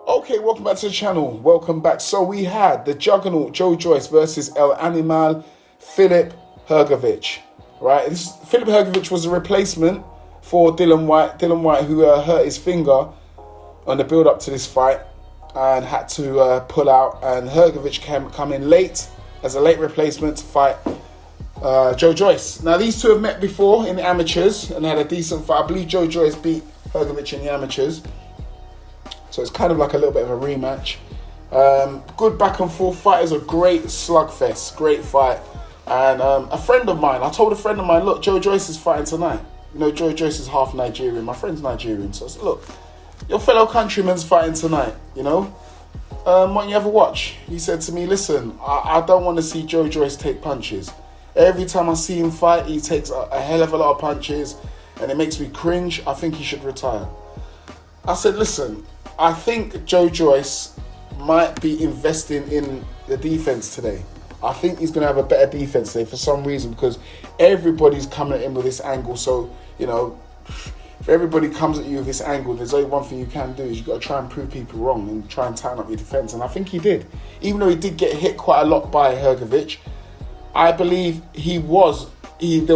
Okay, welcome back to the channel. Welcome back. So we had the juggernaut Joe Joyce versus El Animal Filip Hrgovic. Right, Filip Hrgovic was a replacement for Dillian Whyte. Dillian Whyte, who hurt his finger on the build-up to this fight and had to pull out. And Hrgovic come in late as a late replacement to fight Joe Joyce. Now, these two have met before in the amateurs and had a decent fight. I believe Joe Joyce beat Hrgovic in the amateurs. So it's kind of like a little bit of a rematch. Good back and forth fight. Is a great slugfest, great fight. And a friend of mine, I told a friend of mine, look, Joe Joyce is fighting tonight. You know, Joe Joyce is half Nigerian. My friend's Nigerian. So I said, look, your fellow countryman's fighting tonight, you know. Why don't you ever watch? He said to me, listen, I don't want to see Joe Joyce take punches. Every time I see him fight, he takes a hell of a lot of punches and it makes me cringe. I think he should retire. I said, listen, I think Joe Joyce might be investing in the defense today. I think he's going to have a better defense today for some reason, because everybody's coming at him with this angle. So, you know, if everybody comes at you with this angle, there's only one thing you can do is you've got to try and prove people wrong and try and tighten up your defense. And I think he did. Even though he did get hit quite a lot by Hrgovic, I believe there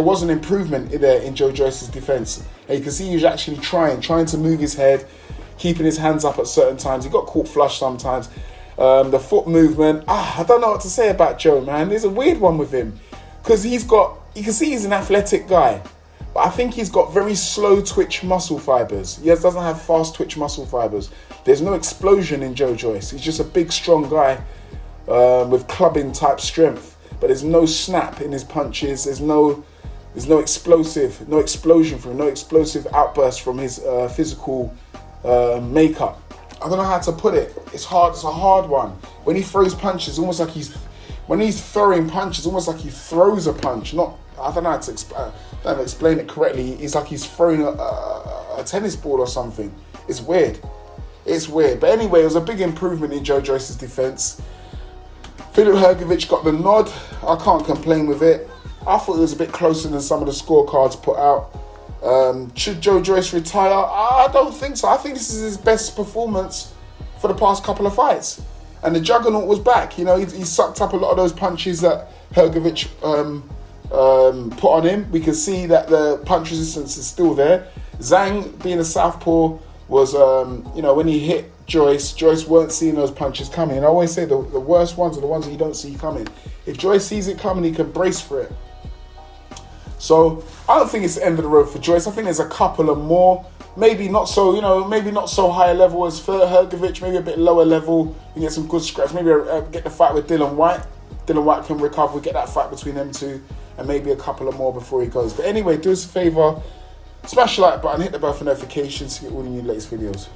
was an improvement there in Joe Joyce's defense. And you can see he was actually trying to move his head, keeping his hands up at certain times. He got caught flush sometimes. The foot movement. I don't know what to say about Joe, man. There's a weird one with him. Because you can see he's an athletic guy. But I think he's got very slow twitch muscle fibers. He doesn't have fast twitch muscle fibers. There's no explosion in Joe Joyce. He's just a big, strong guy with clubbing type strength. But there's no snap in his punches. There's no explosion from him. No explosive outburst from his physical makeup. I don't know how to put it. It's hard. It's a hard one. When he throws punches, almost like when he's throwing punches, almost like he throws a punch. I don't know how to explain it correctly. It's like he's throwing a tennis ball or something. It's weird. It's weird. But anyway, it was a big improvement in Joe Joyce's defense. Filip Hrgovic got the nod. I can't complain with it. I thought it was a bit closer than some of the scorecards put out. Should Joe Joyce retire? I don't think so. I think this is his best performance for the past couple of fights. And the juggernaut was back. You know, he sucked up a lot of those punches that Hrgovic put on him. We can see that the punch resistance is still there. Zhang, being a southpaw, was, when he hit Joyce weren't seeing those punches coming. And I always say the worst ones are the ones that you don't see coming. If Joyce sees it coming, he can brace for it. So I don't think it's the end of the road for Joyce. I think there's a couple of more, maybe not so high level as for Hrgovic, maybe a bit lower level. You get some good scraps. Maybe get the fight with Dillian Whyte. Dillian Whyte can recover. Get that fight between them two, and maybe a couple of more before he goes. But anyway, do us a favor, smash the like button, hit the bell for notifications to get all the new latest videos.